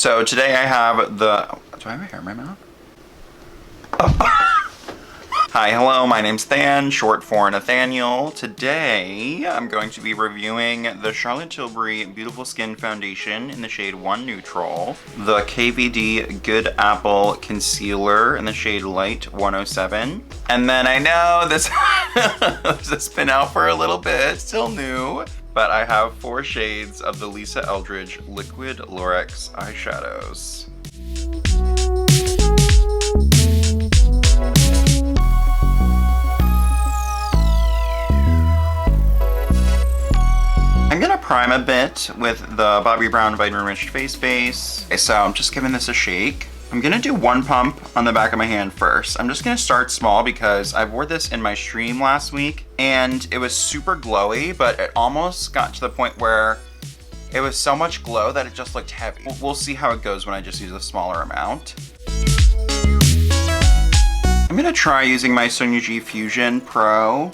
So today I have the, do I have a hair in my mouth? Hi, hello, my name's Than, short for Nathaniel. Today, I'm going to be reviewing the Charlotte Tilbury Beautiful Skin Foundation in the shade 1 Neutral, the Kvd Good Apple Concealer in the shade Light 107, and then I know this, this has been out for a little bit, still new, but I have 4 shades of the Liza Eldridge Liquid Lurex Eyeshadows. I'm gonna prime a bit with the Bobbi Brown Vitamin Enriched Face Base. Okay, so I'm just giving this a shake. I'm gonna do 1 pump on the back of my hand first. I'm just gonna start small because I wore this in my stream last week and it was super glowy, but it almost got to the point where it was so much glow that it just looked heavy. We'll see how it goes when I just use a smaller amount. I'm gonna try using my Sonia G Fusion Pro.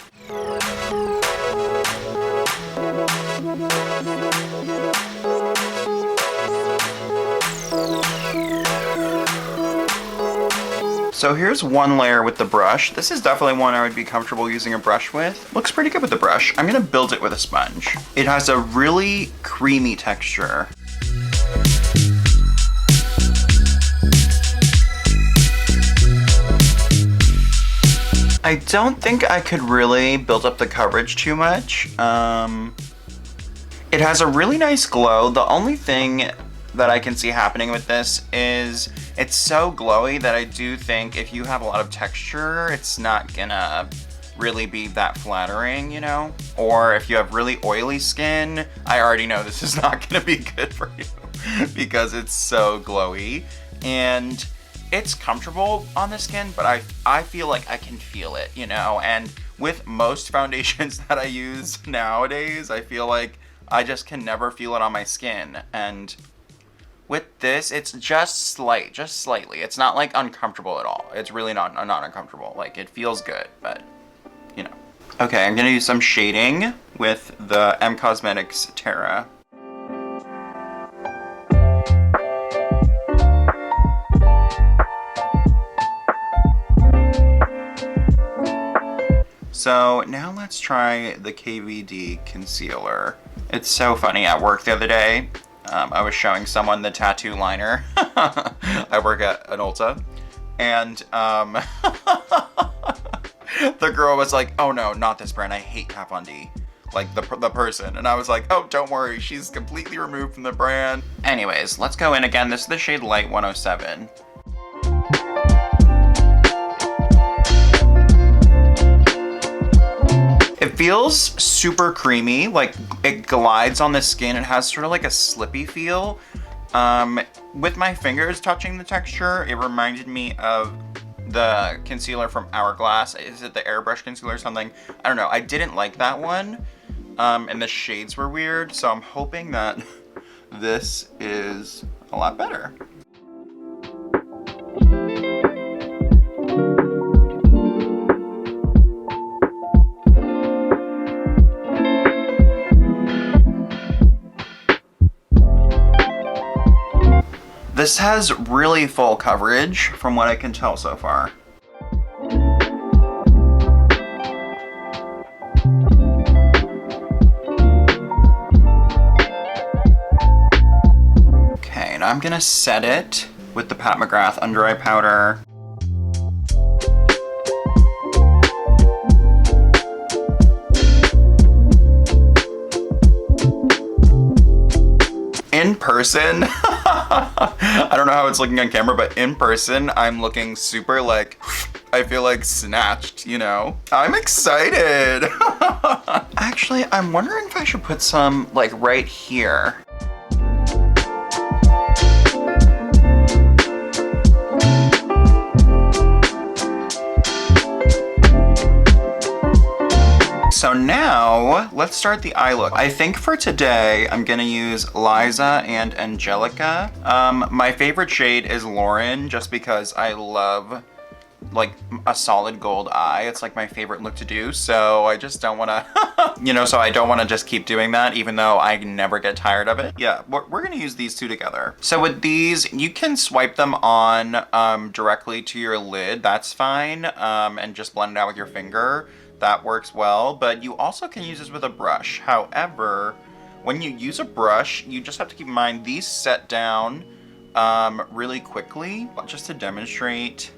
So here's 1 layer with the brush. This is definitely one I would be comfortable using a brush with. Looks pretty good with the brush. I'm gonna build it with a sponge. It has a really creamy texture. I don't think I could really build up the coverage too much. It has a really nice glow. The only thing that I can see happening with this is it's so glowy that I do think if you have a lot of texture, it's not gonna really be that flattering, you know? Or if you have really oily skin, I already know this is not gonna be good for you because it's so glowy. And it's comfortable on the skin, but I feel like I can feel it, you know? And with most foundations that I use nowadays, I feel like I just can never feel it on my skin. And with this, it's just slightly. It's not like uncomfortable at all. It's really not uncomfortable. Like it feels good, but you know. Okay, I'm gonna do some shading with the M Cosmetics Terra. So now let's try the Kvd Concealer. It's so funny, at work the other day, I was showing someone the tattoo liner. I work at an Ulta, and the girl was like, "Oh no, not this brand, I hate Kat Von D." Like the person, and I was like, "Oh, don't worry, she's completely removed from the brand." Anyways, let's go in again. This is the shade Light 107. It feels super creamy, like it glides on the skin. It has sort of like a slippy feel. With my fingers touching the texture, it reminded me of the concealer from Hourglass. Is it the airbrush concealer or something? I don't know. I didn't like that one. And the shades were weird, so I'm hoping that this is a lot better. This has really full coverage from what I can tell so far. Okay, now I'm gonna set it with the Pat McGrath under eye powder. In person, I don't know how it's looking on camera, but in person, I'm looking super like, I feel like snatched, you know? I'm excited. Actually, I'm wondering if I should put some like right here. So now, let's start the eye look. I think for today, I'm gonna use Liza and Angelica. My favorite shade is Lauren, just because I love like a solid gold eye. It's like my favorite look to do, so I just don't want to, you know, so I don't want to just keep doing that, even though I never get tired of it. Yeah, we're gonna use these two together. So with these, you can swipe them on directly to your lid, that's fine, and just blend it out with your finger. That works well, but you also can use this with a brush. However, when you use a brush, you just have to keep in mind these set down really quickly. Just to demonstrate,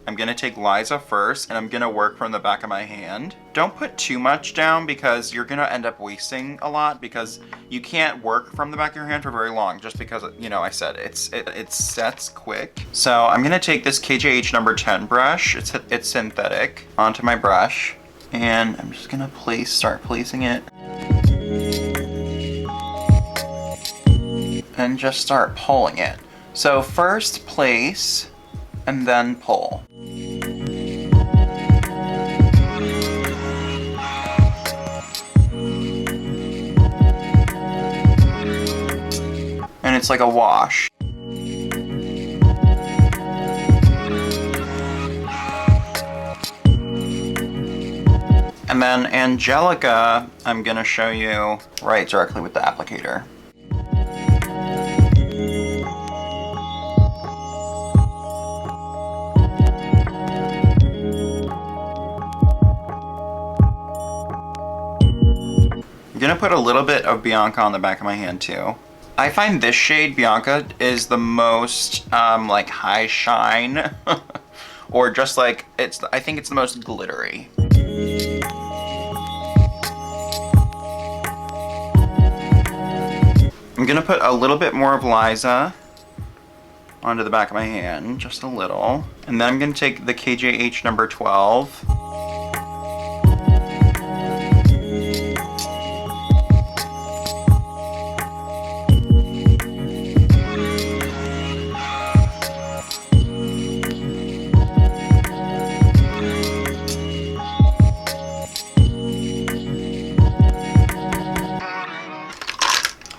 I'm gonna take Liza first and I'm gonna work from the back of my hand. Don't put too much down because you're gonna end up wasting a lot, because you can't work from the back of your hand for very long, just because, you know, I said it sets quick. So I'm gonna take this KJH number 10 brush, it's synthetic, onto my brush, and I'm just gonna start placing it. And just start pulling it. So first place, and then pull. And it's like a wash. And then Angelica, I'm gonna show you right directly with the applicator. I'm gonna put a little bit of Bianca on the back of my hand too. I find this shade, Bianca, is the most like high shine, or just like, I think it's the most glittery. I'm gonna put a little bit more of Liza onto the back of my hand, just a little. And then I'm gonna take the KJH number 12.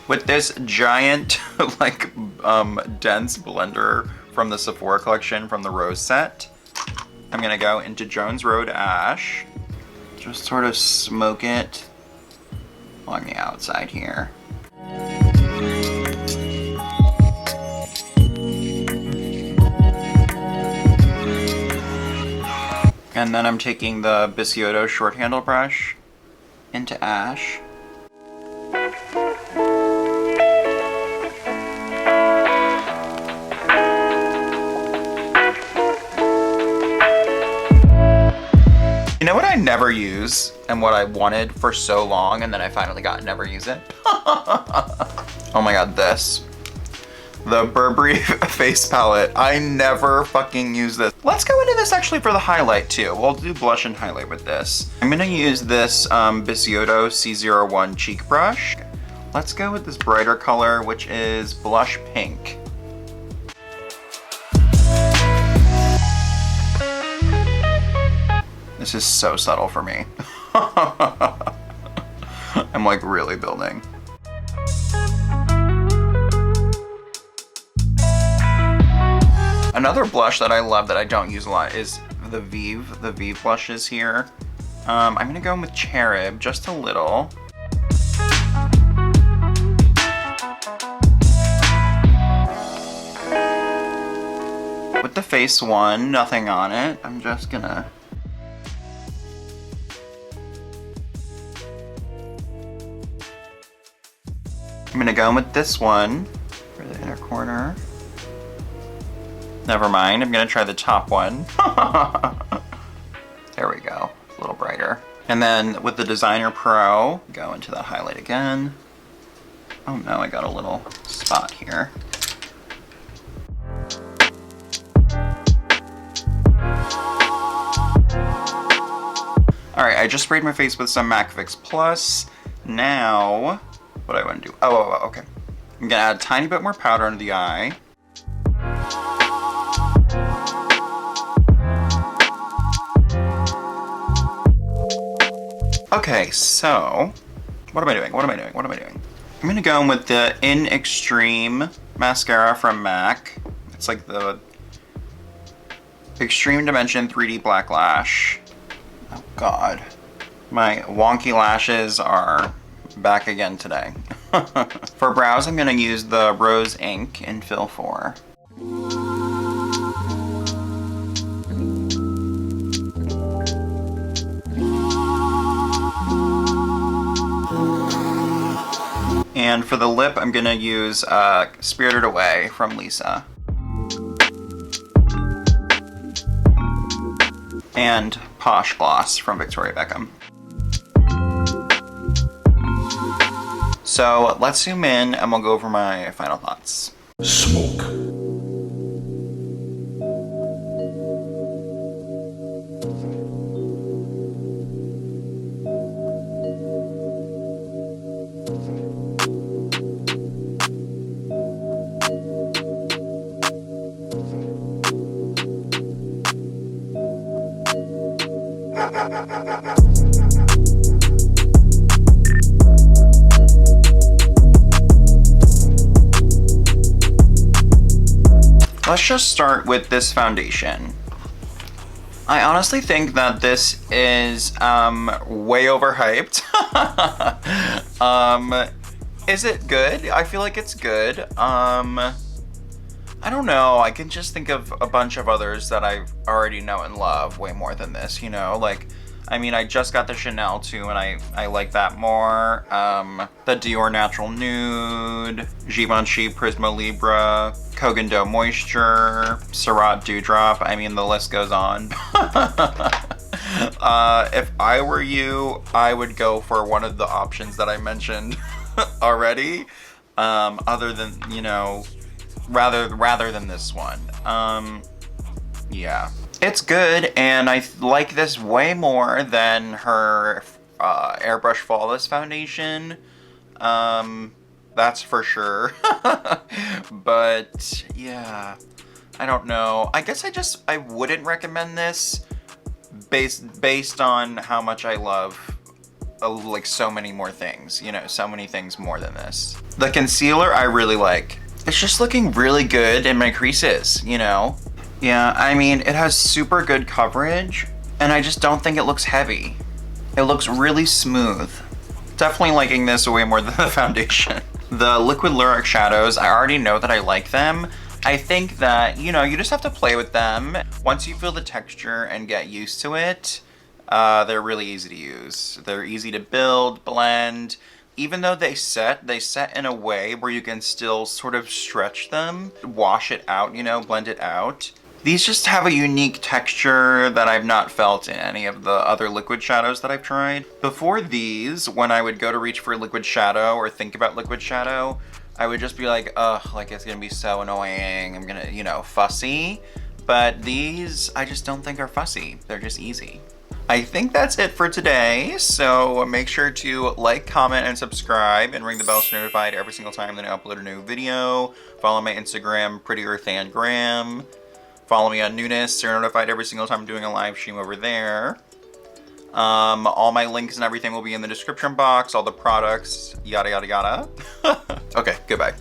With this giant, like, dense blender from the Sephora collection from the Rose Set, I'm gonna go into Jones Road Ash. Just sort of smoke it along the outside here. And then I'm taking the Bisyodo short handle brush into Ash. You know what I never use, and what I wanted for so long, and then I finally got never use it? Oh my god, this. The Burberry face palette. I never fucking use this. Let's go into this actually for the highlight too. We'll do blush and highlight with this. I'm gonna use this Bisyodo C-01 cheek brush. Let's go with this brighter color, which is blush pink. This is so subtle for me. I'm like really building. Another blush that I love that I don't use a lot is the Vieve. The Vieve blushes here. I'm gonna go in with Cherub, just a little. With the face one, nothing on it. I'm just gonna... I'm gonna go in with this one for the inner corner. Never mind, I'm gonna try the top one. There we go, a little brighter. And then with the Designer Pro, go into that highlight again. Oh no, I got a little spot here. All right, I just sprayed my face with some MAC Fix Plus. Now, what do I want to do? Oh, okay. I'm gonna add a tiny bit more powder under the eye. Okay, so, what am I doing? I'm gonna go in with the In Extreme mascara from MAC. It's like the Extreme Dimension 3D Black Lash. Oh God. My wonky lashes are back again today. For brows, I'm gonna use the Rose Ink in Fill 4. And for the lip, I'm gonna use Spirited Away from Liza. And Posh Gloss from Victoria Beckham. So let's zoom in and we'll go over my final thoughts. Smoke. Let's just start with this foundation. I honestly think that this is way overhyped. Is it good? I feel like it's good. I don't know. I can just think of a bunch of others that I already know and love way more than this, you know? Like, I mean, I just got the Chanel too, and I like that more. The Dior Natural Nude, Givenchy Prisma Libra, Kogan Dough Moisture, Surratt Dewdrop. I mean, the list goes on. If I were you, I would go for one of the options that I mentioned already, other than, you know, rather than this one. Yeah. It's good, and I like this way more than her Airbrush Flawless foundation. That's for sure. But yeah, I don't know. I guess I wouldn't recommend this based on how much I love like so many more things, you know, so many things more than this. The concealer I really like. It's just looking really good in my creases, you know? Yeah, I mean, it has super good coverage, and I just don't think it looks heavy. It looks really smooth. Definitely liking this way more than the foundation. The liquid Lurex shadows, I already know that I like them. I think that, you know, you just have to play with them. Once you feel the texture and get used to it, they're really easy to use. They're easy to build, blend. Even though they set in a way where you can still sort of stretch them, wash it out, you know, blend it out. These just have a unique texture that I've not felt in any of the other liquid shadows that I've tried. Before these, when I would go to reach for liquid shadow or think about liquid shadow, I would just be like, ugh, like it's gonna be so annoying. I'm gonna, you know, fussy. But these, I just don't think are fussy. They're just easy. I think that's it for today. So make sure to like, comment, and subscribe, and ring the bell to be notified every single time that I upload a new video. Follow my Instagram, PrettyEarthAndGram. Follow me on Newness, so you're notified every single time I'm doing a live stream over there. All my links and everything will be in the description box, all the products, yada yada yada. Okay, goodbye.